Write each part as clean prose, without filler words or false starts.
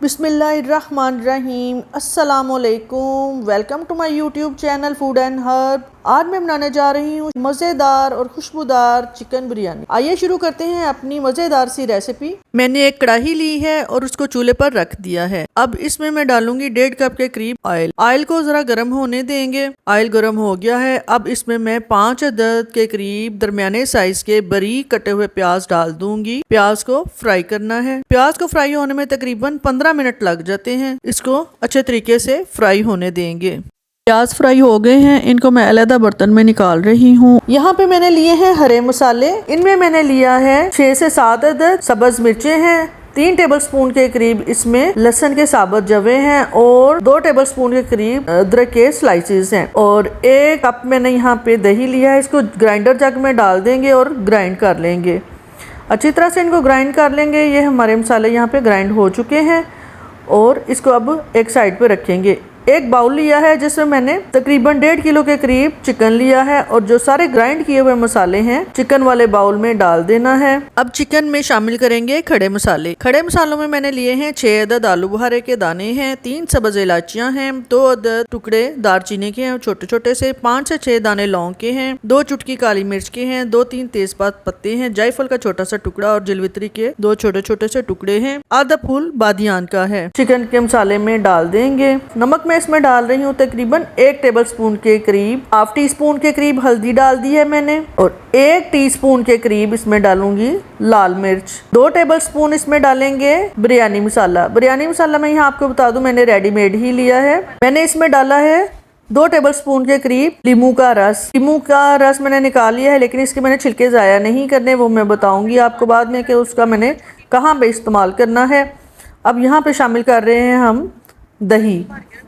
बिस्मिल्लाहिर्रहमानिर्रहीम अस्सलामुअलैकुम। Welcome to my YouTube channel food and herb. आज मैं बनाने जा रही हूँ मज़ेदार और खुशबूदार चिकन बिरयानी। आइए शुरू करते हैं अपनी मज़ेदार सी रेसिपी। मैंने एक कढ़ाई ली है और उसको चूल्हे पर रख दिया है। अब इसमें मैं डालूंगी 1.5 कप के करीब ऑयल। ऑयल को जरा गर्म होने देंगे। ऑयल गर्म हो गया है। अब इसमें मैं 5 अदद के करीब दरमियाने साइज के बारीक कटे हुए प्याज डाल दूंगी। प्याज को फ्राई करना है। प्याज को फ्राई होने में तकरीबन 15 मिनट लग जाते हैं। इसको अच्छे तरीके से फ्राई होने देंगे। प्याज फ्राई हो गए हैं, इनको मैं अलग बर्तन में निकाल रही हूँ। यहाँ पे मैंने लिए हैं हरे मसाले। इनमें मैंने लिया है 6 से 7 अदद सब्ज मिर्चें हैं। 3 टेबलस्पून के करीब इसमें लहसुन के साबुत जवे हैं और 2 टेबलस्पून के करीब अदरक के स्लाइसेस हैं और 1 कप मैंने यहाँ पे दही लिया है। इसको ग्राइंडर जग में डाल देंगे और ग्राइंड कर लेंगे। अच्छी तरह से इनको ग्राइंड कर लेंगे। ये हमारे मसाले यहाँ पे ग्राइंड हो चुके हैं और इसको अब एक साइड पे रखेंगे। एक बाउल लिया है जिसमें मैंने तकरीबन 1.5 किलो के करीब चिकन लिया है और जो सारे ग्राइंड किए हुए मसाले हैं चिकन वाले बाउल में डाल देना है। अब चिकन में शामिल करेंगे खड़े मसाले। खड़े मसालों में मैंने लिए हैं 6 अदद आलू बुखारे के दाने हैं, 3 सब्ज इलायचियां हैं, 2 अदद टुकड़े दालचीनी के हैं छोटे छोटे से, 5 से 6 दाने लौंग के हैं, 2 चुटकी काली मिर्च के हैं, 2-3 तेजपात पत्ते हैं, जायफल का छोटा सा टुकड़ा और जलवित्री के 2 छोटे छोटे से टुकड़े हैं, आधा फूल बादियान का है। चिकन के मसाले में डाल देंगे। नमक में इसमें डाल रही हूँ तकरीबन 1 टेबलस्पून के करीब, हाफ टी स्पून के करीब हल्दी डाल दी है मैंने और 1 टीस्पून के करीब इसमें डालूंगी लाल मिर्च। 2 टेबलस्पून इसमें डालेंगे बिरयानी मसाला। बिरयानी मसाला मैं यहाँ आपको बता दूं मैंने रेडीमेड ही लिया है। मैंने इसमें डाला है 2 टेबलस्पून के करीब लीमू का रस। लीमू का रस मैंने निकाल लिया है लेकिन इसके मैंने छिलके ज़ाया नहीं करने, वो मैं बताऊंगी आपको बाद में कि उसका मैंने कहाँ पे इस्तेमाल करना है। अब यहाँ पे शामिल कर रहे हैं हम दही।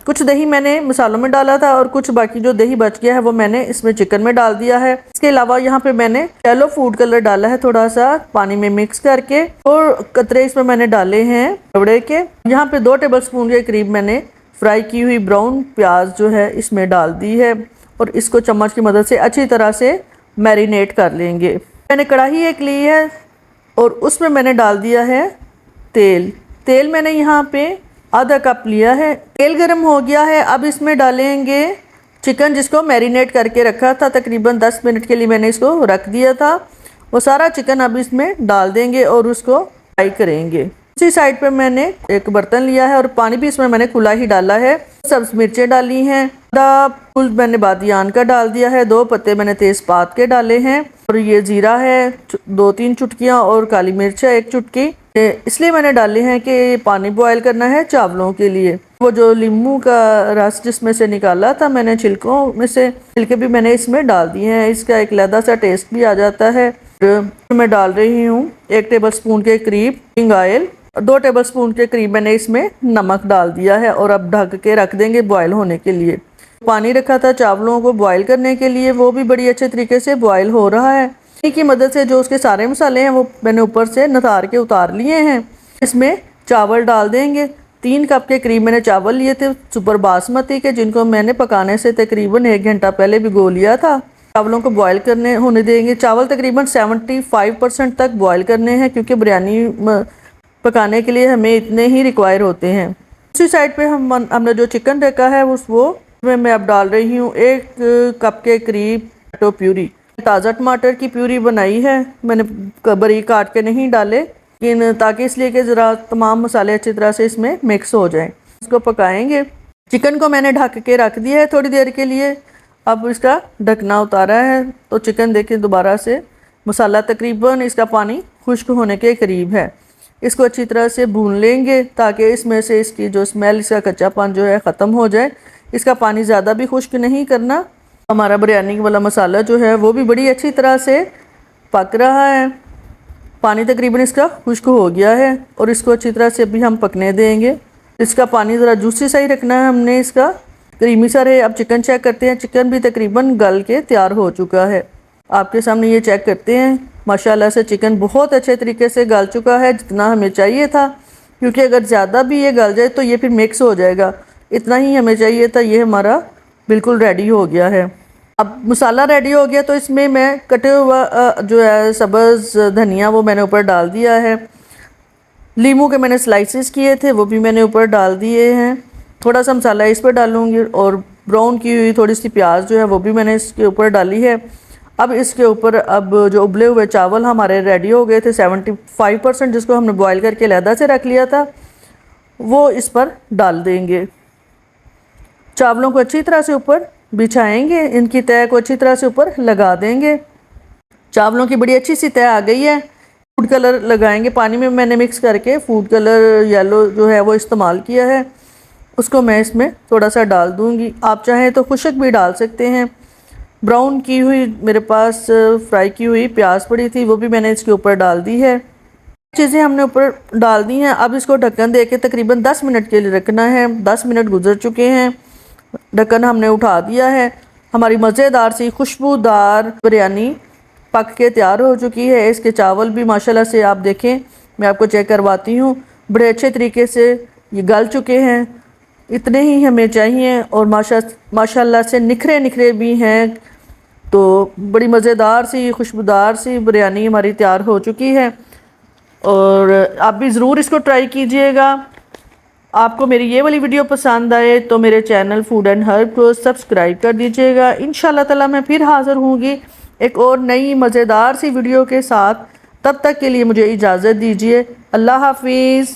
कुछ दही मैंने मसालों में डाला था और कुछ बाकी जो दही बच गया है वो मैंने इसमें चिकन में डाल दिया है। इसके अलावा यहाँ पे मैंने येलो फूड कलर डाला है थोड़ा सा पानी में मिक्स करके और कतरे इसमें मैंने डाले हैं रबड़े के। यहाँ पे 2 टेबलस्पून के करीब मैंने फ्राई की हुई ब्राउन प्याज जो है इसमें डाल दी है और इसको चम्मच की मदद से अच्छी तरह से मैरिनेट कर लेंगे। मैंने कढ़ाई एक ली है और उसमें मैंने डाल दिया है तेल। तेल मैंने यहाँ पे आधा कप लिया है। तेल गर्म हो गया है। अब इसमें डालेंगे चिकन जिसको मैरिनेट करके रखा था, तकरीबन 10 मिनट के लिए मैंने इसको रख दिया था। वो सारा चिकन अब इसमें डाल देंगे और उसको फ्राई करेंगे। उसी साइड पे मैंने एक बर्तन लिया है और पानी भी इसमें मैंने खुला ही डाला है। सब्ज मिर्चें डाली हैं, आधा फूल मैंने बादियान का डाल दिया है, 2 पत्ते मैंने तेजपात के डाले हैं और ये जीरा है 2-3 चुटकियाँ और काली मिर्च है 1 चुटकी। इसलिए मैंने डाले हैं कि पानी बॉयल करना है चावलों के लिए। वो जो लीमू का रस जिसमें से निकाला था मैंने छिलकों में से, छिलके भी मैंने इसमें डाल दिए हैं। इसका एक अलग सा टेस्ट भी आ जाता है। मैं डाल रही हूँ 1 टेबलस्पून के करीब कुकिंग ऑयल, 2 टेबलस्पून के करीब मैंने इसमें नमक डाल दिया है और अब ढक के रख देंगे बॉयल होने के लिए। पानी रखा था चावलों को बॉयल करने के लिए, वो भी बड़ी अच्छे तरीके से बॉयल हो रहा है। पानी की मदद से जो उसके सारे मसाले हैं वो मैंने ऊपर से नितार के उतार लिए हैं। इसमें चावल डाल देंगे। 3 कप के करीब मैंने चावल लिए थे सुपर बासमती के, जिनको मैंने पकाने से तकरीबन 1 घंटा पहले भिगो लिया था। चावलों को बॉयल करने होने देंगे। चावल तकरीबन 75% तक बॉयल करने हैं क्योंकि बिरयानी पकाने के लिए हमें इतने ही रिक्वायर होते हैं। उसी साइड पे हमने जो चिकन रखा है वो मैं अब डाल रही हूँ 1 कप के करीब टमाटो प्यूरी। ताज़ा टमाटर की प्यूरी बनाई है मैंने, बारीक काट के नहीं डाले, लेकिन ताकि इसलिए कि ज़रा तमाम मसाले अच्छी तरह से इसमें मिक्स हो जाएं। इसको पकाएंगे। चिकन को मैंने ढक के रख दिया है थोड़ी देर के लिए। अब इसका ढकना उतारा है तो चिकन देखिए दोबारा से मसाला तकरीबन इसका पानी खुश्क होने के करीब है। इसको अच्छी तरह से भून लेंगे ताकि इसमें से इसकी जो स्मेल, इसका कच्चापन जो है ख़त्म हो जाए। इसका पानी ज़्यादा भी खुश्क नहीं करना। हमारा बिरयानी वाला मसाला जो है वो भी बड़ी अच्छी तरह से पक रहा है। पानी तकरीबन इसका खुश्क हो गया है और इसको अच्छी तरह से अभी हम पकने देंगे। इसका पानी ज़रा जूसी सा ही रखना है हमने, इसका क्रीमी सा रहे। अब चिकन चेक करते हैं। चिकन भी तकरीबन गल के तैयार हो चुका है। आपके सामने ये चेक करते हैं। माशाल्लाह से चिकन बहुत अच्छे तरीके से गल चुका है, जितना हमें चाहिए था, क्योंकि अगर ज़्यादा भी ये गल जाए तो ये फिर मिक्स हो जाएगा। इतना ही हमें चाहिए था। ये हमारा बिल्कुल रेडी हो गया है। अब मसाला रेडी हो गया तो इसमें मैं कटे हुआ जो है सब्ज़ धनिया वो मैंने ऊपर डाल दिया है। लीमू के मैंने स्लाइसेस किए थे वो भी मैंने ऊपर डाल दिए हैं। थोड़ा सा मसाला इस पर डालूंगी और ब्राउन की हुई थोड़ी सी प्याज जो है वो भी मैंने इसके ऊपर डाली है। अब इसके ऊपर अब जो उबले हुए चावल हमारे रेडी हो गए थे 75% जिसको हमने बॉईल करके अलहदा से रख लिया था वो इस पर डाल देंगे। चावलों को अच्छी तरह से ऊपर बिछाएंगे, इनकी तह को अच्छी तरह से ऊपर लगा देंगे। चावलों की बड़ी अच्छी सी तह आ गई है। फूड कलर लगाएंगे, पानी में मैंने मिक्स करके फूड कलर येलो जो है वो इस्तेमाल किया है, उसको मैं इसमें थोड़ा सा डाल दूंगी। आप चाहें तो खुशक भी डाल सकते हैं। ब्राउन की हुई मेरे पास फ्राई की हुई प्याज पड़ी थी वो भी मैंने इसके ऊपर डाल दी है। चीज़ें हमने ऊपर डाल दी हैं। अब इसको ढक्कन दे के तकरीबन 10 मिनट के लिए रखना है। 10 मिनट गुजर चुके हैं, ढक्कन हमने उठा दिया है। हमारी मज़ेदार सी खुशबूदार बिरयानी पक के तैयार हो चुकी है। इसके चावल भी माशाल्लाह से आप देखें, मैं आपको चेक करवाती हूँ, बड़े अच्छे तरीके से ये गल चुके हैं। इतने ही हमें चाहिए और माशाल्लाह से निखरे निखरे भी हैं। तो बड़ी मज़ेदार सी खुशबूदार सी बिरयानी हमारी तैयार हो चुकी है और आप भी ज़रूर इसको ट्राई कीजिएगा। आपको मेरी ये वाली वीडियो पसंद आए तो मेरे चैनल फूड एंड हर्ब को सब्सक्राइब कर दीजिएगा। इंशाल्लाह ताला मैं फिर हाज़िर होंगी एक और नई मज़ेदार सी वीडियो के साथ। तब तक के लिए मुझे इजाज़त दीजिए। अल्लाह हाफिज़।